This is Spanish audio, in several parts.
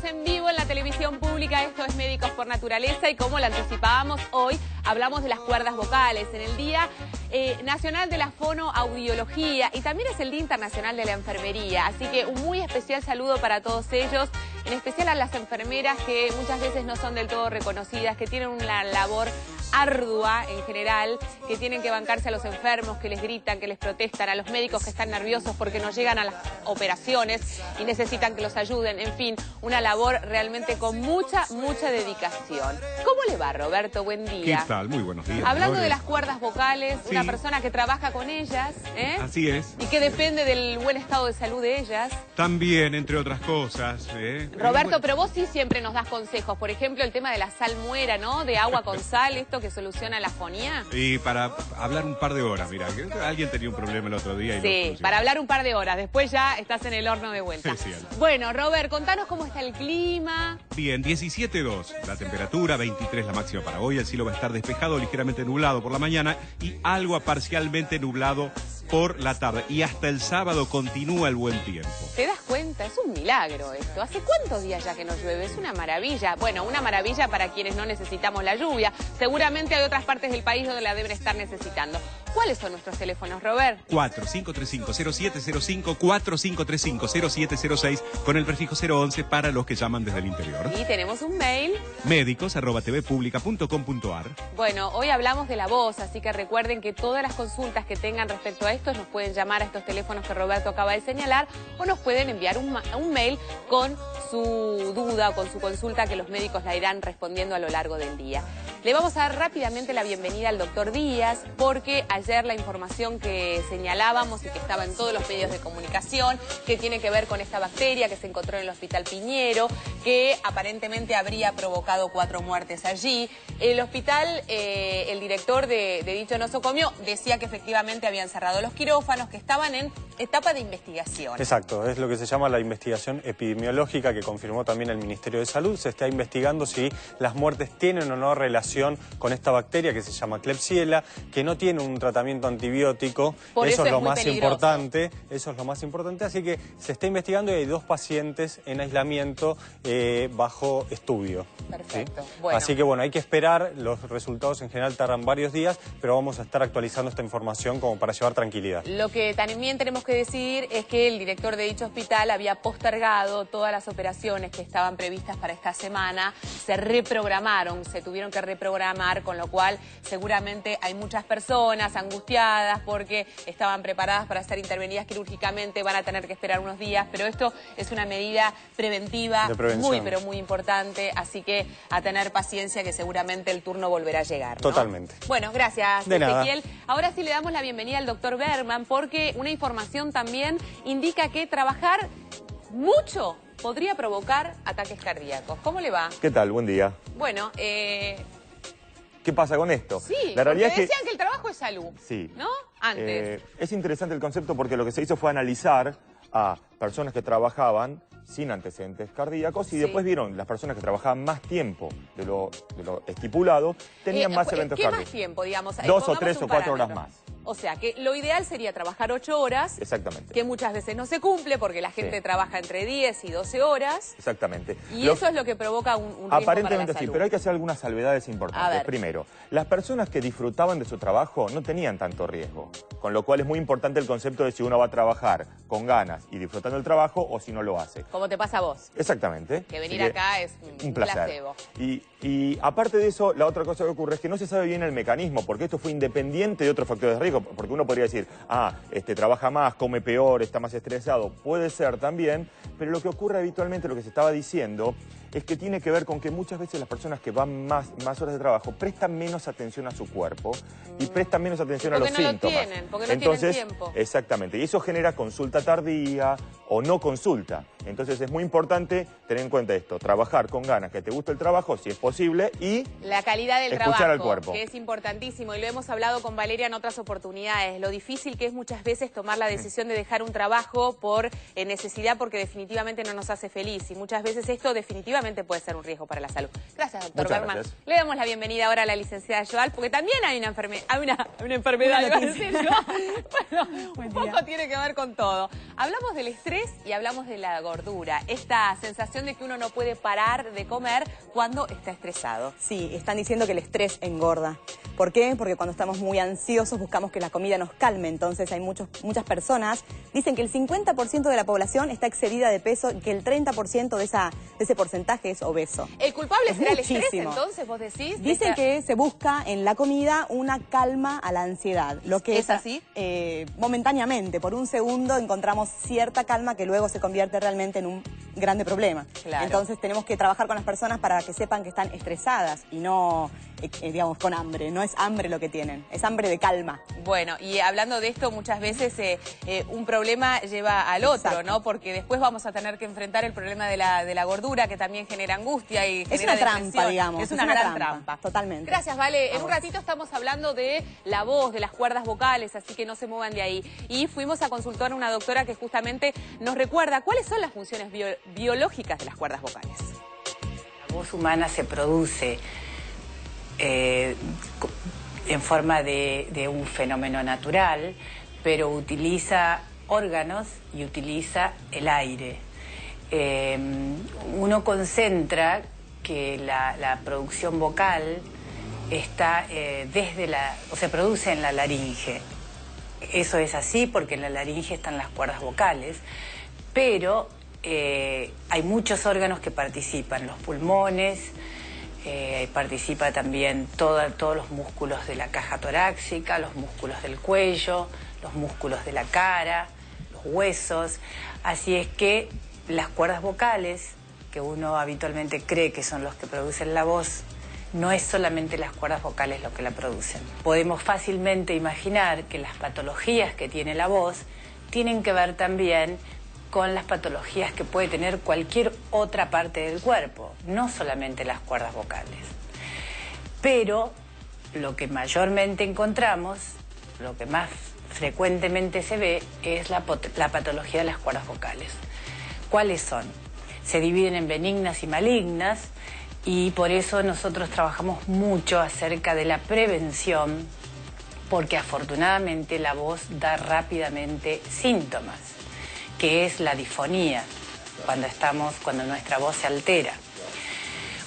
Estamos en vivo en la televisión pública, esto es Médicos por Naturaleza y como lo anticipábamos hoy, hablamos de las cuerdas vocales en el Día Nacional de la Fonoaudiología y también es el Día Internacional de la Enfermería, así que un muy especial saludo para todos ellos, en especial a las enfermeras que muchas veces no son del todo reconocidas, que tienen una labor ardua en general, que tienen que bancarse a los enfermos, que les gritan, que les protestan, a los médicos que están nerviosos porque no llegan a las operaciones y necesitan que los ayuden, en fin, una labor realmente con mucha dedicación. ¿Cómo le va, Roberto? Buen día. ¿Qué tal? Muy buenos días. Hablando de las cuerdas vocales, sí. Una persona que trabaja con ellas, ¿eh? Así es. Y que depende del buen estado de salud de ellas. También, entre otras cosas. Roberto, pero vos sí siempre nos das consejos, por ejemplo, el tema de la salmuera, ¿no? De agua con sal, esto que soluciona la fonía. Y para hablar un par de horas, mira, que alguien tenía un problema el otro día. Y sí, para hablar un par de horas, después ya estás en el horno de vuelta. Sí, bueno, Robert, contanos cómo está el clima. Bien, 17,2 la temperatura, 23 la máxima para hoy, el cielo va a estar despejado, ligeramente nublado por la mañana y algo parcialmente nublado por la tarde. Y hasta el sábado continúa el buen tiempo. ¿Te das cuenta? Es un milagro esto. ¿Hace cuántos días ya que no llueve? Es una maravilla. Bueno, una maravilla para quienes no necesitamos la lluvia. Seguramente hay otras partes del país donde la deben estar necesitando. ¿Cuáles son nuestros teléfonos, Robert? 4535-0705, 4535-0706, con el prefijo 011 para los que llaman desde el interior. Y tenemos un mail. médicos@tvpublica.com.ar. Bueno, hoy hablamos de la voz, así que recuerden que todas las consultas que tengan respecto a esto nos pueden llamar a estos teléfonos que Roberto acaba de señalar o nos pueden enviar un mail con su duda o con su consulta que los médicos la irán respondiendo a lo largo del día. Le vamos a dar rápidamente la bienvenida al doctor Díaz porque ayer la información que señalábamos y que estaba en todos los medios de comunicación, que tiene que ver con esta bacteria que se encontró en el Hospital Piñero, que aparentemente habría provocado 4 muertes allí. El hospital, el director de dicho nosocomio decía que efectivamente habían cerrado los quirófanos, que estaban en etapa de investigación. Exacto, es lo que se llama la investigación epidemiológica que confirmó también el Ministerio de Salud. Se está investigando si las muertes tienen o no relación con esta bacteria que se llama Klebsiella, que no tiene un tratamiento antibiótico. Eso es lo más importante. Eso es lo más importante. Así que se está investigando y hay 2 pacientes en aislamiento bajo estudio. Perfecto. ¿Sí? Bueno. Así que bueno, hay que esperar. Los resultados en general tardan varios días, pero vamos a estar actualizando esta información como para llevar tranquilidad. Lo que también tenemos que decir es que el director de dicho hospital había postergado todas las operaciones que estaban previstas para esta semana. Se reprogramaron, se tuvieron que reprogramar, con lo cual seguramente hay muchas personas angustiadas porque estaban preparadas para ser intervenidas quirúrgicamente, van a tener que esperar unos días, pero esto es una medida preventiva muy, pero muy importante, así que a tener paciencia que seguramente el turno volverá a llegar, ¿no? Totalmente. Bueno, gracias, de Ezequiel. Nada. Ahora sí le damos la bienvenida al doctor Bergman porque una información también indica que trabajar mucho podría provocar ataques cardíacos. ¿Cómo le va? ¿Qué tal? Buen día. Bueno, ¿qué pasa con esto? sí, la realidad porque es decían que el trabajo es salud, sí. ¿no? Antes. Es interesante el concepto porque lo que se hizo fue analizar a personas que trabajaban sin antecedentes cardíacos y después vieron las personas que trabajaban más tiempo de lo estipulado, tenían más eventos ¿Qué cardíacos. más tiempo, digamos? 2 o 3 o 4 horas más. O sea, que lo ideal sería trabajar 8 horas. Exactamente. Que muchas veces no se cumple porque la gente trabaja entre 10 y 12 horas. Exactamente. Y eso es lo que provoca un riesgo aparentemente para la sí, salud. pero hay que hacer algunas salvedades importantes. Primero, las personas que disfrutaban de su trabajo no tenían tanto riesgo, con lo cual es muy importante el concepto de si uno va a trabajar con ganas y disfrutando el trabajo o si no lo hace. Como te pasa a vos. Exactamente. Que venir acá es un placer. placebo. Y aparte de eso, la otra cosa que ocurre es que no se sabe bien el mecanismo, porque esto fue independiente de otros factores de riesgo, porque uno podría decir, trabaja más, come peor, está más estresado. Puede ser también, pero lo que ocurre habitualmente, lo que se estaba diciendo, es que tiene que ver con que muchas veces las personas que van más horas de trabajo prestan menos atención a su cuerpo y prestan menos atención a los síntomas. Porque no tienen tiempo. Exactamente, y eso genera consulta tardía o no consulta. Entonces es muy importante tener en cuenta esto, trabajar con ganas, que te guste el trabajo, si es posible, y la calidad del escuchar trabajo, al cuerpo, que es importantísimo, y lo hemos hablado con Valeria en otras oportunidades, lo difícil que es muchas veces tomar la decisión de dejar un trabajo por necesidad, porque definitivamente no nos hace feliz, y muchas veces esto definitivamente puede ser un riesgo para la salud. Gracias, doctor Bergman. Gracias. Le damos la bienvenida ahora a la licenciada Joal, porque también hay una enfermedad, iba a decir yo. Bueno, un poco tiene que ver con todo. Hablamos del estrés y hablamos de la gordura, esta sensación de que uno no puede parar de comer cuando está estresado. Sí, están diciendo que el estrés engorda. ¿Por qué? Porque cuando estamos muy ansiosos buscamos que la comida nos calme. Entonces hay muchas personas, dicen que el 50% de la población está excedida de peso y que el 30% de ese porcentaje es obeso. ¿El culpable será el estrés, muchísimo. entonces, vos decís? Dicen que se busca en la comida una calma a la ansiedad. Lo que ¿Es así? Momentáneamente, por un segundo encontramos cierta calma que luego se convierte realmente en un grande problema. Claro. Entonces tenemos que trabajar con las personas para que sepan que están estresadas y no, digamos, con hambre. No es hambre lo que tienen, es hambre de calma. Bueno, y hablando de esto, muchas veces un problema lleva al otro, Exacto. ¿no? Porque después vamos a tener que enfrentar el problema de la gordura, que también genera angustia y Es genera una trampa, depresión. digamos. Es una gran trampa. Totalmente. Gracias, Vale. En un ratito estamos hablando de la voz, de las cuerdas vocales, así que no se muevan de ahí. Y fuimos a consultar a una doctora que justamente nos recuerda cuáles son las funciones biológicas de las cuerdas vocales. La voz humana se produce en forma de un fenómeno natural, pero utiliza órganos y utiliza el aire. Uno concentra que la producción vocal está se produce en la laringe. Eso es así porque en la laringe están las cuerdas vocales, pero hay muchos órganos que participan, los pulmones, participa también todos los músculos de la caja torácica, los músculos del cuello, los músculos de la cara, los huesos. Así es que las cuerdas vocales, que uno habitualmente cree que son los que producen la voz, no es solamente las cuerdas vocales lo que la producen. Podemos fácilmente imaginar que las patologías que tiene la voz tienen que ver también con las patologías que puede tener cualquier otra parte del cuerpo, no solamente las cuerdas vocales. Pero lo que mayormente encontramos, lo que más frecuentemente se ve, es la patología de las cuerdas vocales. ¿Cuáles son? Se dividen en benignas y malignas, y por eso nosotros trabajamos mucho acerca de la prevención, porque afortunadamente la voz da rápidamente síntomas, que es la disfonía, cuando nuestra voz se altera.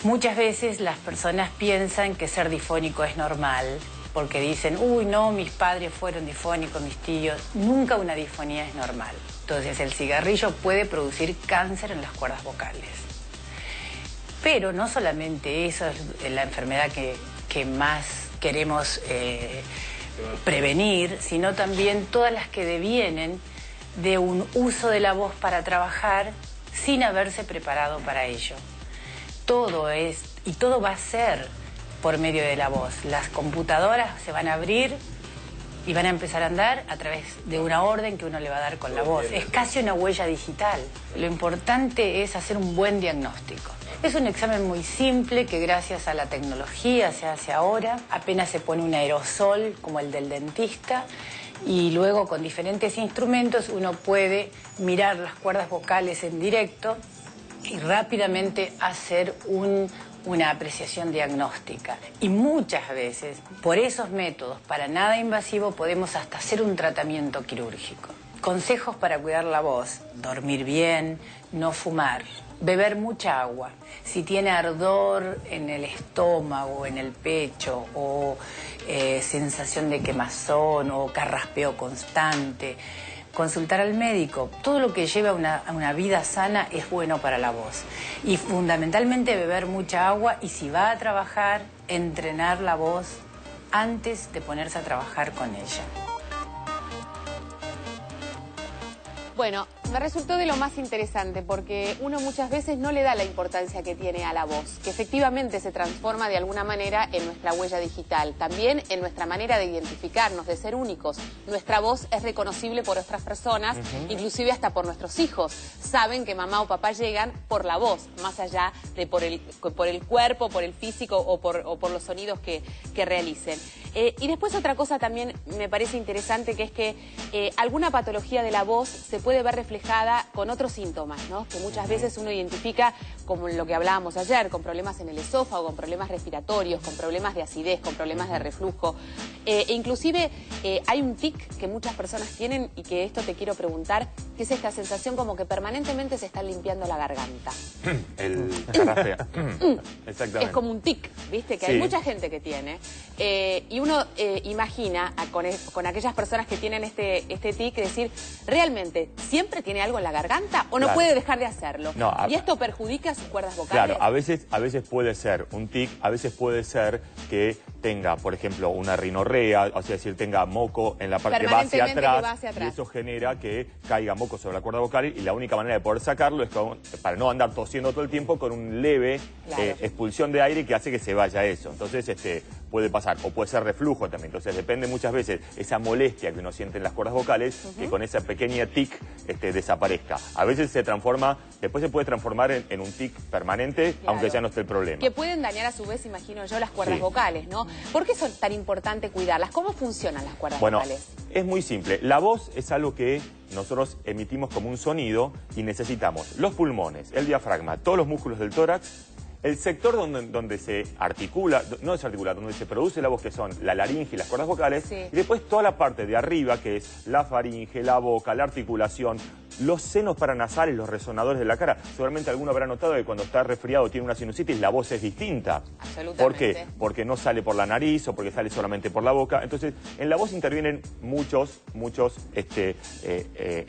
Muchas veces las personas piensan que ser difónico es normal, porque dicen, uy, no, mis padres fueron difónicos, mis tíos. Nunca una disfonía es normal. Entonces el cigarrillo puede producir cáncer en las cuerdas vocales. Pero no solamente eso es la enfermedad que más queremos prevenir, sino también todas las que devienen de un uso de la voz para trabajar sin haberse preparado para ello. Todo va a ser por medio de la voz. Las computadoras se van a abrir y van a empezar a andar a través de una orden que uno le va a dar con la voz. Es casi una huella digital. Lo importante es hacer un buen diagnóstico. Es un examen muy simple que gracias a la tecnología se hace ahora. Apenas se pone un aerosol como el del dentista y luego con diferentes instrumentos uno puede mirar las cuerdas vocales en directo y rápidamente hacer una apreciación diagnóstica. Y muchas veces, por esos métodos, para nada invasivo, podemos hasta hacer un tratamiento quirúrgico. Consejos para cuidar la voz: dormir bien, no fumar, beber mucha agua. Si tiene ardor en el estómago, en el pecho, o sensación de quemazón o carraspeo constante, consultar al médico. Todo lo que lleva a una vida sana es bueno para la voz. Y fundamentalmente beber mucha agua, y si va a trabajar, entrenar la voz antes de ponerse a trabajar con ella. Bueno, me resultó de lo más interesante porque uno muchas veces no le da la importancia que tiene a la voz, que efectivamente se transforma de alguna manera en nuestra huella digital, también en nuestra manera de identificarnos, de ser únicos. Nuestra voz es reconocible por otras personas, inclusive hasta por nuestros hijos. Saben que mamá o papá llegan por la voz, más allá de por el cuerpo, por el físico o por los sonidos que realicen. Y después otra cosa también me parece interesante, que es que alguna patología de la voz se puede ver reflejada con otros síntomas, ¿no? Que muchas veces uno identifica, como lo que hablábamos ayer, con problemas en el esófago, con problemas respiratorios, con problemas de acidez, con problemas de reflujo. Inclusive hay un tic que muchas personas tienen, y que esto te quiero preguntar, que es esta sensación como que permanentemente se está limpiando la garganta. El carraspea. Exactamente. Es como un tic, ¿viste? Que Sí. hay mucha gente que tiene. Y uno imagina con aquellas personas que tienen este tic, decir, ¿realmente siempre tiene algo en la garganta o no Claro. puede dejar de hacerlo? No, ¿Y esto perjudica sus cuerdas vocales? Claro, a veces puede ser un tic, a veces puede ser que tenga, por ejemplo, una rinorrea, o sea, decir, tenga moco en la parte que va hacia Permanentemente que va hacia atrás, y atrás. eso genera que caiga moco sobre la cuerda vocal, y la única manera de poder sacarlo es para no andar tosiendo todo el tiempo, con un leve Claro. expulsión de aire que hace que se vaya eso. Entonces, puede pasar, o puede ser reflujo también. Entonces, depende muchas veces esa molestia que uno siente en las cuerdas vocales, que con esa pequeña tic desaparezca. A veces se transforma, después se puede transformar en un tic permanente, Claro. aunque ya no esté el problema. Que pueden dañar a su vez, imagino yo, las cuerdas Sí. vocales, ¿no? ¿Por qué son tan importante cuidarlas? ¿Cómo funcionan las cuerdas Bueno, vocales? es muy simple. La voz es algo que nosotros emitimos como un sonido y necesitamos los pulmones, el diafragma, todos los músculos del tórax, el sector donde se articula, no se articula, donde se produce la voz, que son la laringe y las cuerdas vocales, Sí. y después toda la parte de arriba, que es la faringe, la boca, la articulación, los senos paranasales, los resonadores de la cara. Seguramente alguno habrá notado que cuando está resfriado o tiene una sinusitis, la voz es distinta. Absolutamente. ¿Por qué? Porque no sale por la nariz o porque sale solamente por la boca. Entonces, en la voz intervienen muchos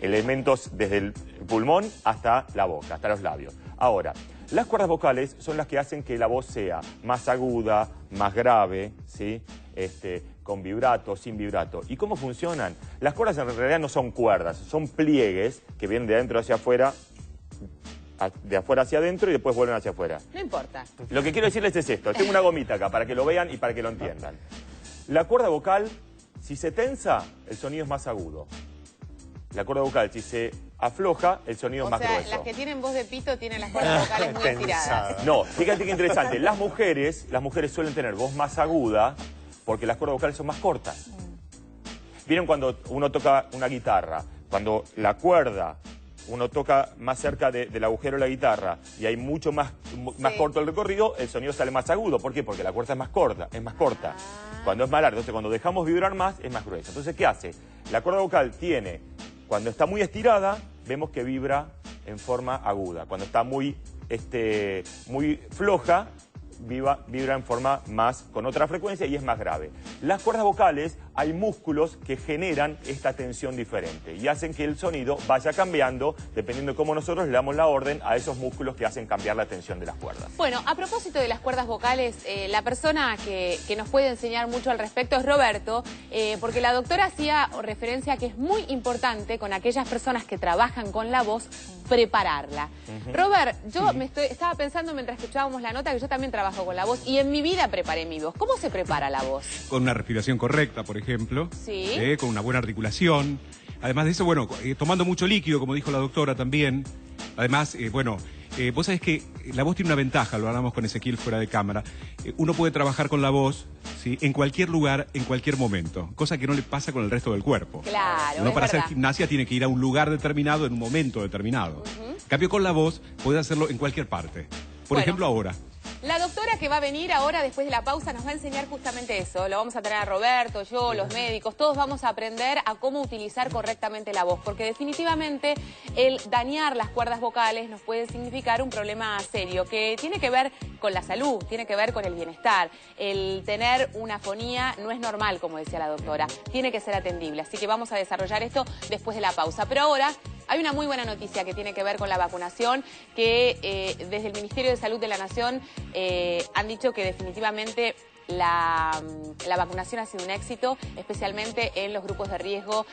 elementos, desde el pulmón hasta la boca, hasta los labios. Ahora, las cuerdas vocales son las que hacen que la voz sea más aguda, más grave, ¿sí? Con vibrato, sin vibrato. ¿Y cómo funcionan? Las cuerdas en realidad no son cuerdas, son pliegues que vienen de adentro hacia afuera, de afuera hacia adentro y después vuelven hacia afuera. No importa. Lo que quiero decirles es esto. Tengo una gomita acá para que lo vean y para que lo entiendan. La cuerda vocal, si se tensa, el sonido es más agudo. La cuerda vocal, si se afloja, el sonido es más grueso. las que tienen voz de pito tienen las cuerdas vocales muy estiradas. No, fíjate qué interesante. Las mujeres suelen tener voz más aguda porque las cuerdas vocales son más cortas. ¿Vieron cuando uno toca una guitarra? Cuando la cuerda uno toca más cerca del agujero de la guitarra y hay mucho más corto el recorrido, el sonido sale más agudo. ¿Por qué? Porque la cuerda es más corta. Cuando es más larga, entonces cuando dejamos vibrar más, es más gruesa. Entonces, ¿qué hace? La cuerda vocal tiene, cuando está muy estirada, vemos que vibra en forma aguda. Cuando está muy floja, vibra en forma con otra frecuencia y es más grave. Las cuerdas vocales, hay músculos que generan esta tensión diferente y hacen que el sonido vaya cambiando dependiendo de cómo nosotros le damos la orden a esos músculos que hacen cambiar la tensión de las cuerdas. Bueno, a propósito de las cuerdas vocales, la persona que nos puede enseñar mucho al respecto es Roberto, porque la doctora hacía referencia a que es muy importante con aquellas personas que trabajan con la voz, prepararla. Robert, yo estaba pensando mientras escuchábamos la nota que yo también trabajo con la voz y en mi vida preparé mi voz. ¿Cómo se prepara la voz? Con una respiración correcta, por ejemplo. Sí. Con una buena articulación. Además de eso, bueno, tomando mucho líquido, como dijo la doctora también. Además, vos sabés que la voz tiene una ventaja, lo hablamos con Ezequiel fuera de cámara. Uno puede trabajar con la voz, ¿sí?, en cualquier lugar, en cualquier momento, cosa que no le pasa con el resto del cuerpo. Claro, Uno es para hacer verdad. gimnasia tiene que ir a un lugar determinado, en un momento determinado. En cambio, con la voz, puede hacerlo en cualquier parte. Por Bueno. ejemplo, ahora. La doctora que va a venir ahora, después de la pausa, nos va a enseñar justamente eso. Lo vamos a tener a Roberto, yo, los médicos, todos vamos a aprender a cómo utilizar correctamente la voz, porque definitivamente el dañar las cuerdas vocales nos puede significar un problema serio, que tiene que ver con la salud, tiene que ver con el bienestar. El tener una afonía no es normal, como decía la doctora, tiene que ser atendible. Así que vamos a desarrollar esto después de la pausa. Pero ahora hay una muy buena noticia que tiene que ver con la vacunación, que desde el Ministerio de Salud de la Nación han dicho que definitivamente la vacunación ha sido un éxito, especialmente en los grupos de riesgo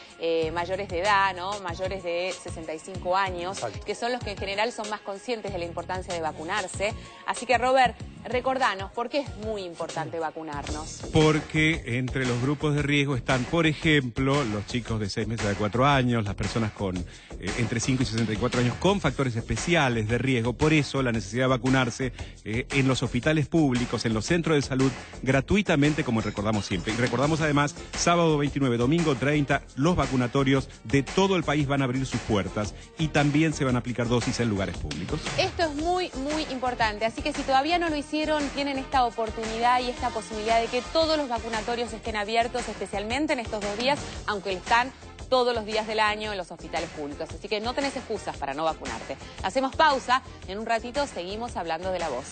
mayores de edad, ¿no? Mayores de 65 años, Exacto. que son los que en general son más conscientes de la importancia de vacunarse. Así que, Robert, recordanos, ¿por qué es muy importante vacunarnos? Porque entre los grupos de riesgo están, por ejemplo, los chicos de 6 meses a 4 años, las personas con entre 5 y 64 años con factores especiales de riesgo. Por eso la necesidad de vacunarse en los hospitales públicos, en los centros de salud, gratuitamente, como recordamos siempre. Y recordamos además, sábado 29, domingo 30, los vacunatorios de todo el país van a abrir sus puertas y también se van a aplicar dosis en lugares públicos. Esto es muy, muy importante, así que si todavía no lo hicieron, tienen esta oportunidad y esta posibilidad de que todos los vacunatorios estén abiertos, especialmente en estos 2 días, aunque están todos los días del año en los hospitales públicos. Así que no tenés excusas para no vacunarte. Hacemos pausa, en un ratito seguimos hablando de la voz.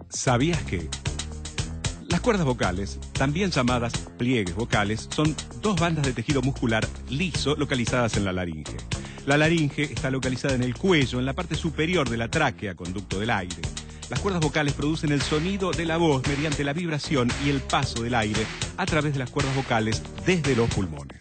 ¿Sabías que? Las cuerdas vocales, también llamadas pliegues vocales, son dos bandas de tejido muscular liso localizadas en la laringe. La laringe está localizada en el cuello, en la parte superior de la tráquea, conducto del aire. Las cuerdas vocales producen el sonido de la voz mediante la vibración y el paso del aire a través de las cuerdas vocales desde los pulmones.